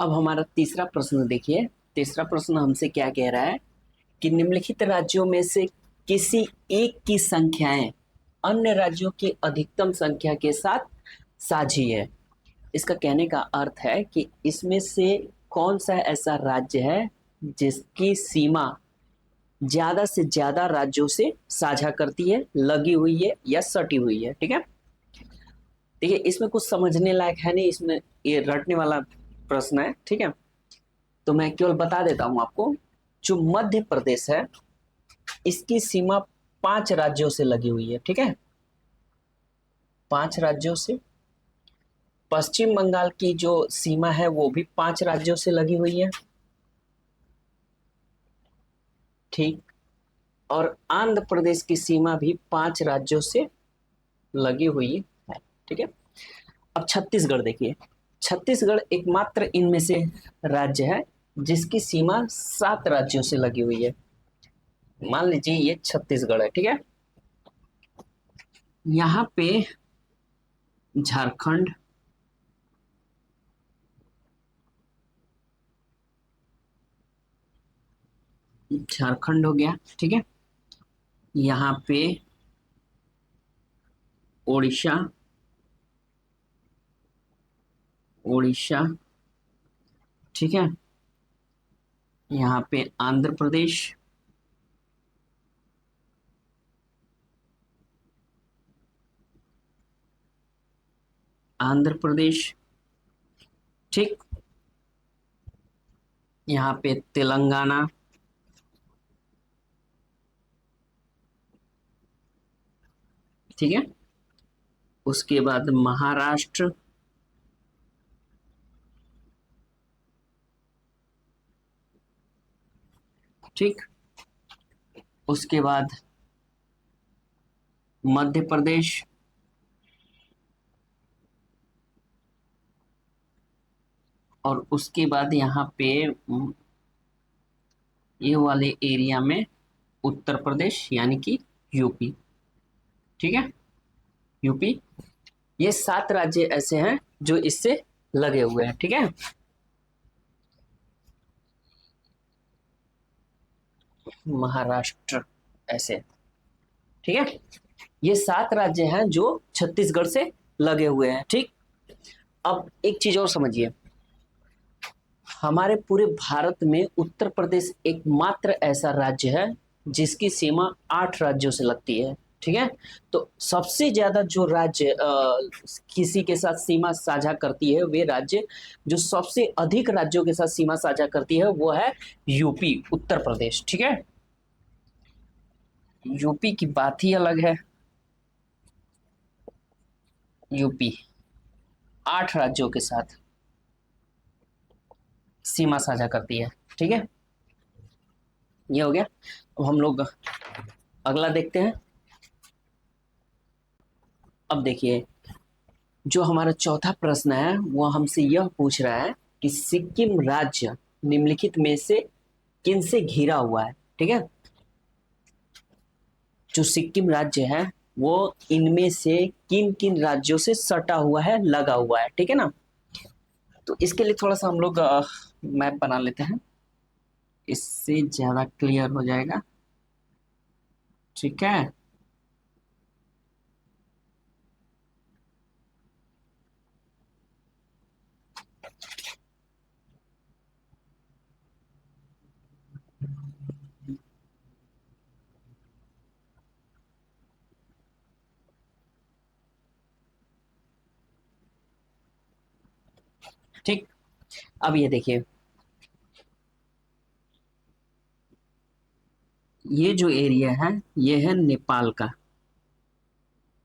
अब हमारा तीसरा प्रश्न देखिए। तीसरा प्रश्न हमसे क्या कह रहा है कि निम्नलिखित राज्यों में से किसी एक की संख्याएं अन्य राज्यों की अधिकतम संख्या के साथ साझी है। इसका कहने का अर्थ है कि इसमें से कौन सा ऐसा राज्य है जिसकी सीमा ज्यादा से ज्यादा राज्यों से साझा करती है, लगी हुई है या सटी हुई है। ठीक है, देखिए इसमें कुछ समझने लायक है नहीं, इसमें ये रटने वाला प्रश्न है। ठीक है, तो मैं केवल बता देता हूं आपको। जो मध्य प्रदेश है इसकी सीमा 5 राज्यों से लगी हुई है। ठीक है, 5 राज्यों से। पश्चिम बंगाल की जो सीमा है वो भी 5 राज्यों से लगी हुई है। ठीक, और आंध्र प्रदेश की सीमा भी 5 राज्यों से लगी हुई है। ठीक है, अब छत्तीसगढ़ देखिए। छत्तीसगढ़ एकमात्र इनमें से राज्य है जिसकी सीमा 7 राज्यों से लगी हुई है। मान लीजिए ये छत्तीसगढ़ है। ठीक है, यहाँ पे झारखंड, झारखंड हो गया। ठीक है, यहाँ पे उड़ीसा, उड़ीसा। ठीक है, यहाँ पे आंध्र प्रदेश, आंध्र प्रदेश। ठीक, यहाँ पे तेलंगाना। ठीक है, उसके बाद महाराष्ट्र। ठीक, उसके बाद मध्य प्रदेश। और उसके बाद यहाँ पे ये वाले एरिया में उत्तर प्रदेश यानी कि यूपी। ठीक है, यूपी। ये 7 राज्य ऐसे हैं जो इससे लगे हुए हैं। ठीक है, महाराष्ट्र ऐसे। ठीक है, ये 7 राज्य हैं जो छत्तीसगढ़ से लगे हुए हैं। ठीक, अब एक चीज और समझिए। हमारे पूरे भारत में उत्तर प्रदेश एकमात्र ऐसा राज्य है जिसकी सीमा 8 राज्यों से लगती है। ठीक है, तो सबसे ज्यादा जो राज्य किसी के साथ सीमा साझा करती है, वे राज्य जो सबसे अधिक राज्यों के साथ सीमा साझा करती है वो है यूपी, उत्तर प्रदेश। ठीक है, यूपी की बात ही अलग है। यूपी 8 राज्यों के साथ सीमा साझा करती है। ठीक है, ये हो गया। अब हम लोग अगला देखते हैं। अब देखिए, जो हमारा चौथा प्रश्न है वो हमसे यह पूछ रहा है कि सिक्किम राज्य निम्नलिखित में से किन से घिरा हुआ है। ठीक है, जो सिक्किम राज्य है वो इनमें से किन किन राज्यों से सटा हुआ है, लगा हुआ है। ठीक है ना, तो इसके लिए थोड़ा सा हम लोग मैप बना लेते हैं, इससे ज्यादा क्लियर हो जाएगा। ठीक है, ठीक। अब ये देखिए, ये जो एरिया है ये है नेपाल का।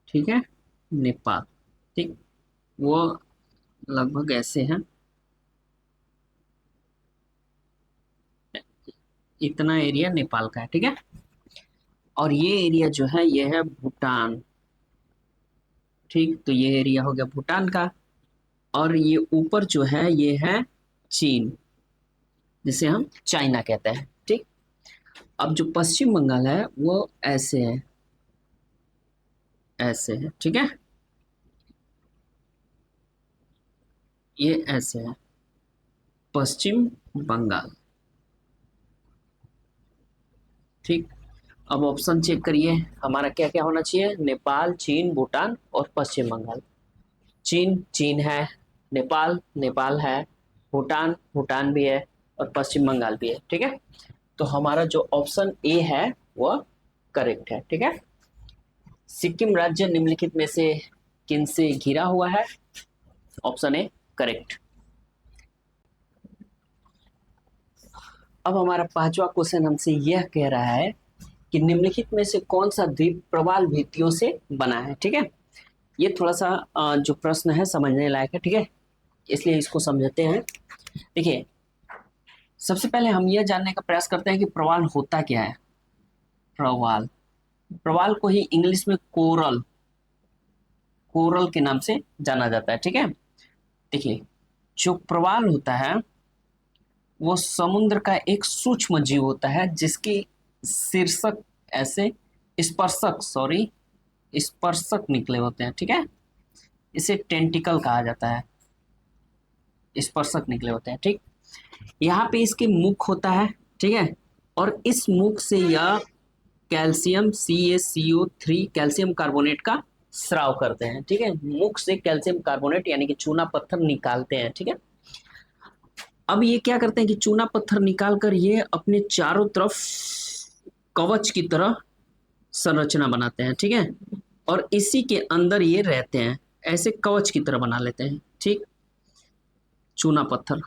ठीक है, नेपाल। ठीक, वो लगभग ऐसे है, इतना एरिया नेपाल का है। ठीक है, और ये एरिया जो है ये है भूटान। ठीक, तो ये एरिया हो गया भूटान का। और ये ऊपर जो है ये है चीन, जिसे हम चाइना कहते हैं। ठीक, अब जो पश्चिम बंगाल है वो ऐसे है, ऐसे है। ठीक है, ये ऐसे है। पश्चिम बंगाल। ठीक, अब ऑप्शन चेक करिए, हमारा क्या क्या होना चाहिए, नेपाल, चीन, भूटान और पश्चिम बंगाल। चीन चीन है, नेपाल नेपाल है, भूटान भूटान भी है, और पश्चिम बंगाल भी है। ठीक है, तो हमारा जो ऑप्शन ए है वह करेक्ट है। ठीक है, सिक्किम राज्य निम्नलिखित में से किन से घिरा हुआ है? Option A correct. अब हमारा पांचवा क्वेश्चन हमसे यह कह रहा है कि निम्नलिखित में से कौन सा द्वीप प्रवाल भित्तियों से बना है? ठीक है, ये थोड़ा सा जो प्रश्न है समझने लायक है। ठीक है, इसलिए इसको समझते हैं। देखिए, सबसे पहले हम यह जानने का प्रयास करते हैं कि प्रवाल होता क्या है। प्रवाल, प्रवाल को ही इंग्लिश में कोरल, कोरल के नाम से जाना जाता है। ठीक है, देखिए, जो प्रवाल होता है वो समुद्र का एक सूक्ष्म जीव होता है जिसकी शीर्षक ऐसे स्पर्शक, सॉरी, स्पर्शक निकले होते हैं। ठीक है, इसे टेंटिकल कहा जाता है, स्पर्शक निकले होते हैं। ठीक, यहाँ पे इसके मुख होता है। ठीक है, और इस मुख से यह कैल्शियम CaCO3 कैल्शियम कार्बोनेट का स्राव करते हैं। ठीक है, मुख से कैल्शियम कार्बोनेट यानी कि चूना पत्थर निकालते हैं। ठीक है, अब ये क्या करते हैं कि चूना पत्थर निकाल कर ये अपने चारों तरफ कवच की तरह संरचना बनाते हैं। ठीक है, और इसी के अंदर ये रहते हैं, ऐसे कवच की तरह बना लेते हैं। ठीक, चूना पत्थर।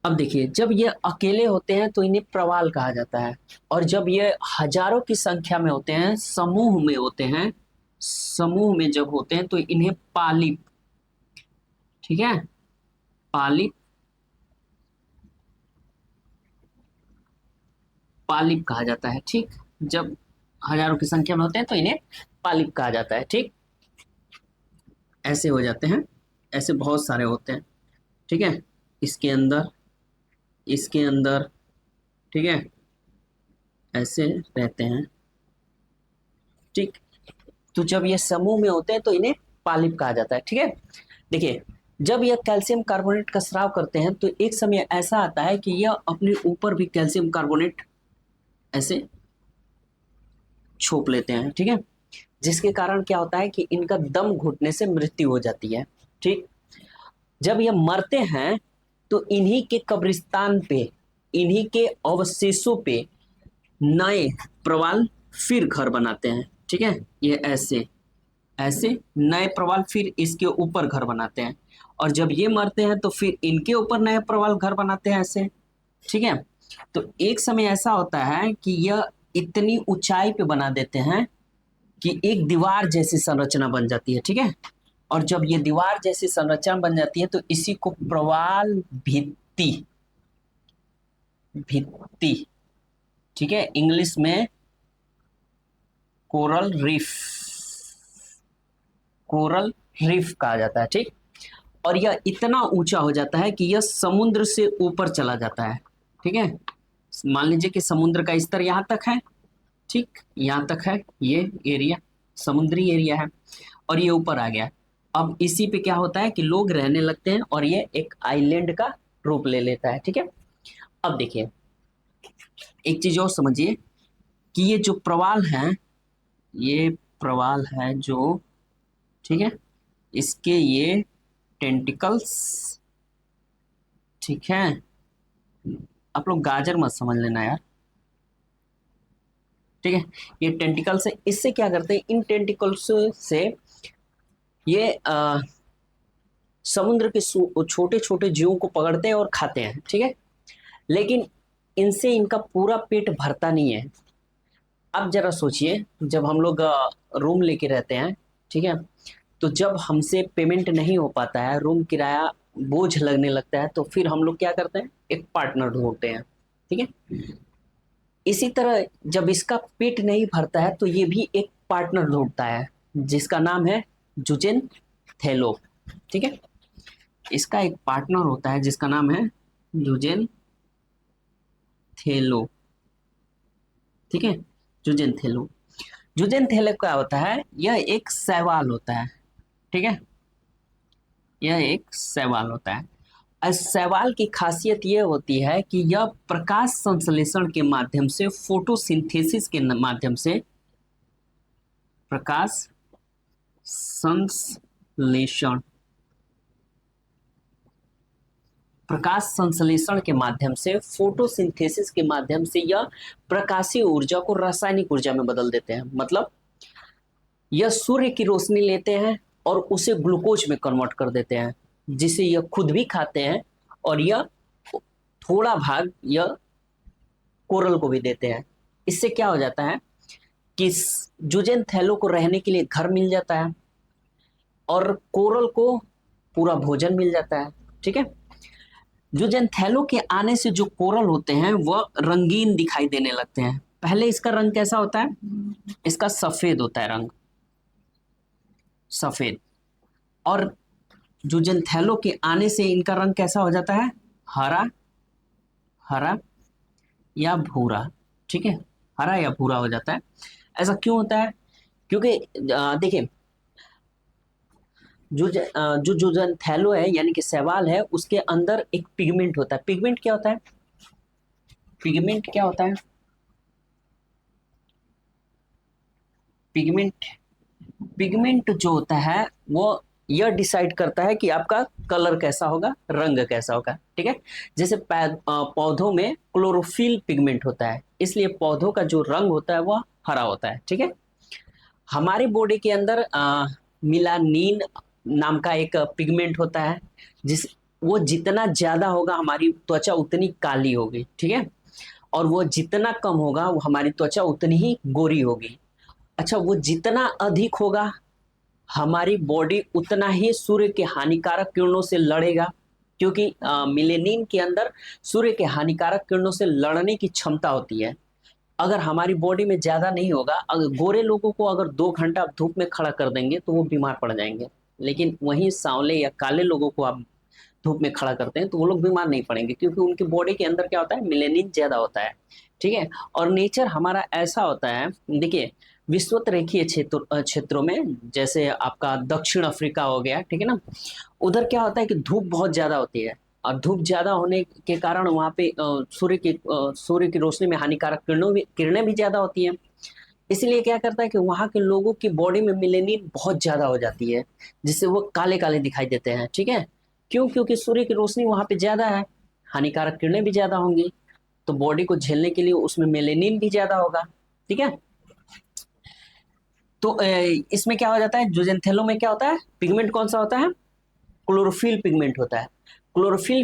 अब देखिए, जब ये अकेले होते हैं तो इन्हें प्रवाल कहा जाता है, और जब ये हजारों की संख्या में होते हैं, समूह में होते हैं, समूह में जब होते हैं तो इन्हें पालिप, ठीक है, पालिप, पालिप कहा जाता है। ठीक, जब हजारों की संख्या में होते हैं तो इन्हें पालिप कहा जाता है। ठीक, ऐसे हो जाते हैं, ऐसे बहुत सारे होते हैं। ठीक है, इसके अंदर, इसके अंदर, ठीक है, ऐसे रहते हैं। ठीक, तो जब ये समूह में होते हैं तो इन्हें पालिप कहा जाता है। ठीक है, देखिए, जब यह कैल्शियम कार्बोनेट का स्राव करते हैं तो एक समय ऐसा आता है कि यह अपने ऊपर भी कैल्शियम कार्बोनेट ऐसे छोप लेते हैं। ठीक है, जिसके कारण क्या होता है कि इनका दम घुटने से मृत्यु हो जाती है। ठीक, जब ये मरते हैं तो इन्हीं के कब्रिस्तान पे, इन्हीं के अवशेषों पे नए प्रवाल फिर घर बनाते हैं। ठीक है, ये ऐसे ऐसे नए प्रवाल फिर इसके ऊपर घर बनाते हैं, और जब ये मरते हैं तो फिर इनके ऊपर नए प्रवाल घर बनाते हैं ऐसे। ठीक है, तो एक समय ऐसा होता है कि यह इतनी ऊंचाई पे बना देते हैं कि एक दीवार जैसी संरचना बन जाती है। ठीक है, और जब ये दीवार जैसी संरचना बन जाती है तो इसी को प्रवाल भित्ति, भित्ति, ठीक है, इंग्लिश में कोरल रीफ, कोरल रीफ कहा जाता है। ठीक, और यह इतना ऊंचा हो जाता है कि यह समुद्र से ऊपर चला जाता है। ठीक है, मान लीजिए कि समुद्र का स्तर यहाँ तक है। ठीक, यहाँ तक है, ये एरिया समुद्री एरिया है, और ये ऊपर आ गया। अब इसी पे क्या होता है कि लोग रहने लगते हैं और ये एक आइलैंड का रूप ले लेता है। ठीक है, अब देखिए, एक चीज और समझिए कि ये जो प्रवाल है, ये प्रवाल है जो, ठीक है, इसके ये टेंटिकल्स, ठीक है, आप लोग गाजर मत समझ लेना यार। ठीक है, ये टेंटिकल्स है, इससे क्या करते हैं, इन टेंटिकल्स से ये समुद्र के छोटे छोटे जीवों को पकड़ते हैं और खाते हैं। ठीक है, लेकिन इनसे इनका पूरा पेट भरता नहीं है। अब जरा सोचिए, जब हम लोग रूम लेके रहते हैं, ठीक है, तो जब हमसे पेमेंट नहीं हो पाता है, रूम किराया बोझ लगने लगता है, तो फिर हम लोग क्या करते हैं, एक पार्टनर ढूंढते हैं। ठीक है, इसी तरह जब इसका पेट नहीं भरता है तो ये भी एक पार्टनर ढूंढता है जिसका नाम है जुजेन थेलो। ठीक है, इसका एक पार्टनर होता है जिसका नाम है जुजेन थेलो। ठीक है, जुजेन थेलो, जुजेन थेलो क्या होता है, यह एक शैवाल होता है। ठीक है, यह एक शैवाल होता है, शैवाल की खासियत यह होती है कि यह प्रकाश संश्लेषण के माध्यम से, फोटोसिंथेसिस के माध्यम से, प्रकाश संश्लेषण, प्रकाश संश्लेषण के माध्यम से, फोटोसिंथेसिस के माध्यम से यह प्रकाशीय ऊर्जा को रासायनिक ऊर्जा में बदल देते हैं। मतलब यह सूर्य की रोशनी लेते हैं और उसे ग्लूकोज में कन्वर्ट कर देते हैं, जिसे यह खुद भी खाते हैं, और यह थोड़ा भाग यह कोरल को भी देते हैं। इससे क्या हो जाता है कि जूजेंथैलो को रहने के लिए घर मिल जाता है और कोरल को पूरा भोजन मिल जाता है। ठीक है, जूजेंथैलो के आने से जो कोरल होते हैं वह रंगीन दिखाई देने लगते हैं। पहले इसका रंग कैसा होता है? इसका सफेद होता है, रंग सफेद। और जूजेंथैलो के आने से इनका रंग कैसा हो जाता है? हरा, हरा या भूरा। ठीक है, हरा या भूरा हो जाता है। ऐसा क्यों होता है? क्योंकि देखिए, जो जूजेंथैलो है यानी कि शैवाल है, उसके अंदर एक पिगमेंट होता है। पिगमेंट क्या होता है? पिगमेंट क्या होता है? पिगमेंट, पिगमेंट जो होता है वो यह डिसाइड करता है कि आपका कलर कैसा होगा, रंग कैसा होगा। ठीक है, जैसे पौधों में क्लोरोफिल पिगमेंट होता है, इसलिए पौधों का जो रंग होता है वह हरा होता है। ठीक है, हमारे बॉडी के अंदर मिलानिन नाम का एक पिगमेंट होता है, जिस वो जितना ज्यादा होगा हमारी त्वचा उतनी काली होगी। ठीक है, और वो जितना कम होगा वो हमारी त्वचा उतनी ही गोरी होगी। अच्छा, वो जितना अधिक होगा हमारी बॉडी उतना ही सूर्य के हानिकारक किरणों से लड़ेगा, क्योंकि मिलेनिन के अंदर सूर्य के हानिकारक किरणों से लड़ने की क्षमता होती है। अगर हमारी बॉडी में ज्यादा नहीं होगा, अगर गोरे लोगों को अगर 2 घंटा आप धूप में खड़ा कर देंगे तो वो बीमार पड़ जाएंगे, लेकिन वहीं सांवले या काले लोगों को आप धूप में खड़ा करते हैं तो वो लोग बीमार नहीं पड़ेंगे, क्योंकि उनकी बॉडी के अंदर क्या होता है? मिलेनिन ज्यादा होता है। ठीक है, और नेचर हमारा ऐसा होता है, देखिए, विषुवत रेखीय क्षेत्रों में, जैसे आपका दक्षिण अफ्रीका हो गया, ठीक है ना, उधर क्या होता है कि धूप बहुत ज्यादा होती है, और धूप ज्यादा होने के कारण वहां पे सूर्य की रोशनी में हानिकारक किरणें भी ज्यादा होती हैं। इसलिए क्या करता है कि वहां के लोगों की बॉडी में मिलेनिन बहुत ज्यादा हो जाती है, जिससे वो काले काले दिखाई देते हैं। ठीक है, क्यों? क्योंकि सूर्य की रोशनी वहां पे ज्यादा है, हानिकारक किरणें भी ज्यादा होंगी, तो बॉडी को झेलने के लिए उसमें मेलेनिन भी ज्यादा होगा। ठीक है, तो इसमें क्या हो जाता है, जूजेंथेलो में क्या होता है? पिगमेंट कौन सा होता है? क्लोरोफिल पिगमेंट होता है। क्लोरोफिल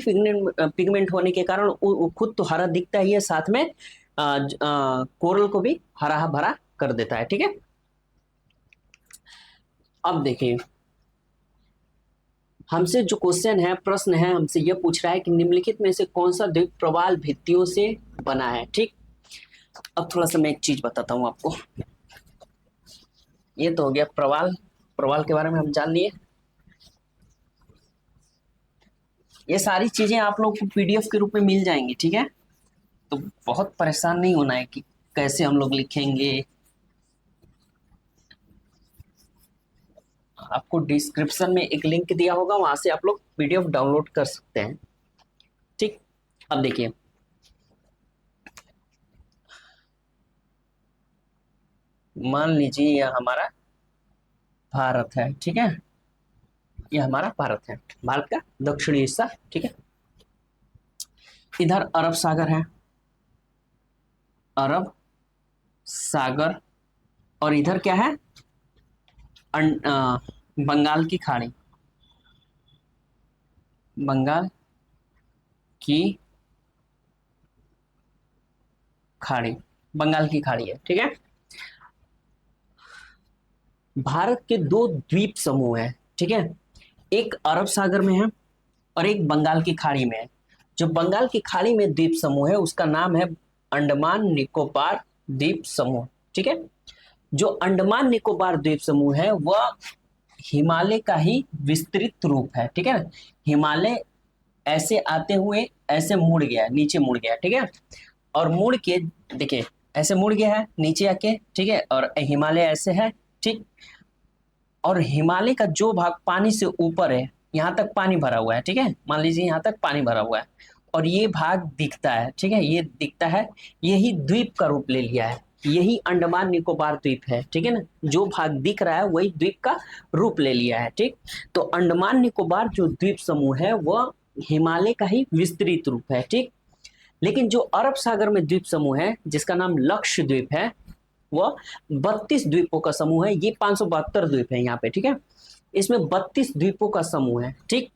पिगमेंट होने के कारण वो खुद तो हरा दिखता ही है, साथ में कोरल को भी हरा भरा कर देता है। ठीक है, अब देखिए, हमसे जो क्वेश्चन है, प्रश्न है, हमसे यह पूछ रहा है कि निम्नलिखित में से कौन सा द्वीप प्रवाल भित्तियों से बना है। ठीक, अब थोड़ा सा मैं एक चीज बताता हूं आपको। ये तो हो गया प्रवाल, प्रवाल के बारे में हम जान लिए। ये सारी चीजें आप लोग को पीडीएफ के रूप में मिल जाएंगी। ठीक है, तो बहुत परेशान नहीं होना है कि कैसे हम लोग लिखेंगे। आपको डिस्क्रिप्शन में एक लिंक दिया होगा, वहां से आप लोग पीडीएफ डाउनलोड कर सकते हैं। ठीक, अब देखिए, मान लीजिए यह हमारा भारत है। ठीक है, यह हमारा भारत है, भारत का दक्षिणी हिस्सा। ठीक है, इधर अरब सागर है, अरब सागर, और इधर क्या है? बंगाल की खाड़ी, बंगाल की खाड़ी, बंगाल की खाड़ी है। ठीक है, भारत के दो द्वीप समूह हैं। ठीक है, एक अरब सागर में है और एक बंगाल की खाड़ी में है। जो बंगाल की खाड़ी में द्वीप समूह है उसका नाम है अंडमान निकोबार द्वीप समूह। ठीक है, जो अंडमान निकोबार द्वीप समूह है वह हिमालय का ही विस्तृत रूप है। ठीक है, हिमालय ऐसे आते हुए ऐसे मुड़ गया, नीचे मुड़ गया। ठीक है, और मुड़ के देखिए, ऐसे मुड़ गया है नीचे आके। ठीक है, और हिमालय ऐसे है। ठीक, और हिमालय का जो भाग पानी से ऊपर है, यहाँ तक पानी भरा हुआ है, ठीक है, मान लीजिए यहाँ तक पानी भरा हुआ है और ये भाग दिखता है, ठीक है, ये दिखता है, यही द्वीप का रूप ले लिया है, यही अंडमान निकोबार द्वीप है, ठीक है ना, जो भाग दिख रहा है वही द्वीप का रूप ले लिया है, ठीक। तो अंडमान निकोबार जो द्वीप समूह है वह हिमालय का ही विस्तृत रूप है, ठीक। लेकिन जो अरब सागर में द्वीप समूह है जिसका नाम लक्षद्वीप है, वह 32 द्वीपों का समूह है, ये 572 द्वीप है यहाँ पे, ठीक है, इसमें 32 द्वीपों का समूह है, ठीक।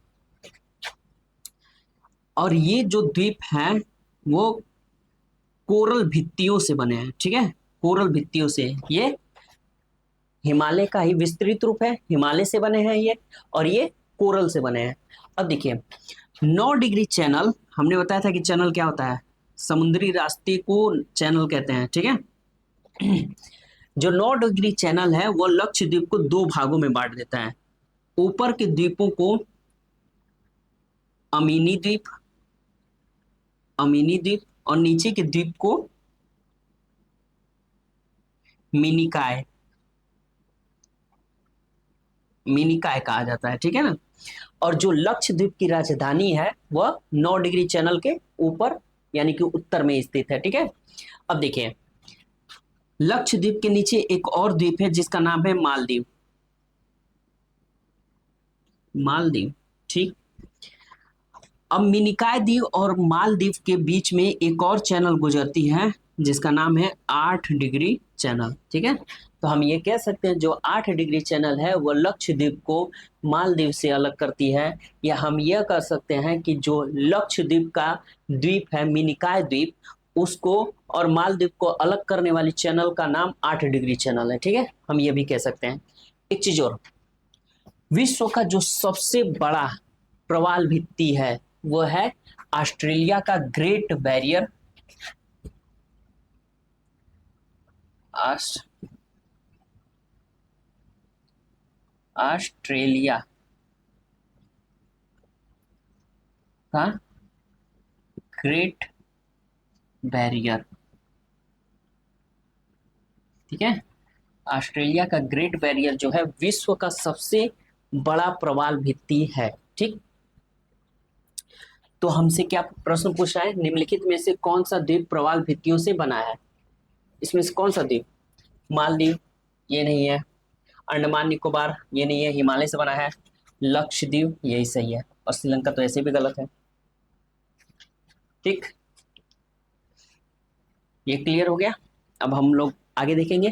और ये जो द्वीप हैं वो कोरल भित्तियों से बने हैं, ठीक है, कोरल भित्तियों से, ये हिमालय का ही विस्तृत रूप है, हिमालय से बने हैं ये, और ये कोरल से बने हैं। अब देखिए 9 डिग्री चैनल, हमने बताया था कि चैनल क्या होता है, समुद्री रास्ते को चैनल कहते हैं, ठीक है। जो 9 डिग्री चैनल है वो लक्षद्वीप को 2 भागों में बांट देता है, ऊपर के द्वीपों को अमीनी द्वीप, अमीनी द्वीप, और नीचे के द्वीप को मिनिकाय, मिनिकाय कहा जाता है, ठीक है ना। और जो लक्षद्वीप की राजधानी है वह 9 डिग्री चैनल के ऊपर यानी कि उत्तर में स्थित है, ठीक है। अब देखिए लक्षद्वीप के नीचे एक और द्वीप है जिसका नाम है मालदीव, मालदीव, ठीक। अब मिनिकाय द्वीप और मालदीव के बीच में एक और चैनल गुजरती है जिसका नाम है 8 डिग्री चैनल, ठीक है। तो हम ये कह सकते हैं जो 8 डिग्री चैनल है वो लक्षद्वीप को मालदीव से अलग करती है, या हम यह कह सकते हैं कि जो लक्षद्वीप का द्वीप है मिनिकाय द्वीप उसको और मालदीव को अलग करने वाली चैनल का नाम 8 डिग्री चैनल है, ठीक है, हम ये भी कह सकते हैं। एक चीज और, विश्व का जो सबसे बड़ा प्रवाल भित्ति है वो है ऑस्ट्रेलिया का ग्रेट बैरियर, ऑस्ट्रेलिया का ग्रेट बैरियर, ठीक है। ऑस्ट्रेलिया का ग्रेट बैरियर जो है विश्व का सबसे बड़ा प्रवाल भित्ति है, ठीक। तो हमसे क्या प्रश्न पूछा है, निम्नलिखित में से कौन सा द्वीप प्रवाल भित्तियों से बना है, इसमें से कौन सा द्वीप, मालदीव ये नहीं है, अंडमान निकोबार ये नहीं है, हिमालय से बना है, लक्षद्वीप यही सही है, और श्रीलंका तो ऐसे भी गलत है, ठीक। ये क्लियर हो गया। अब हम लोग आगे देखेंगे।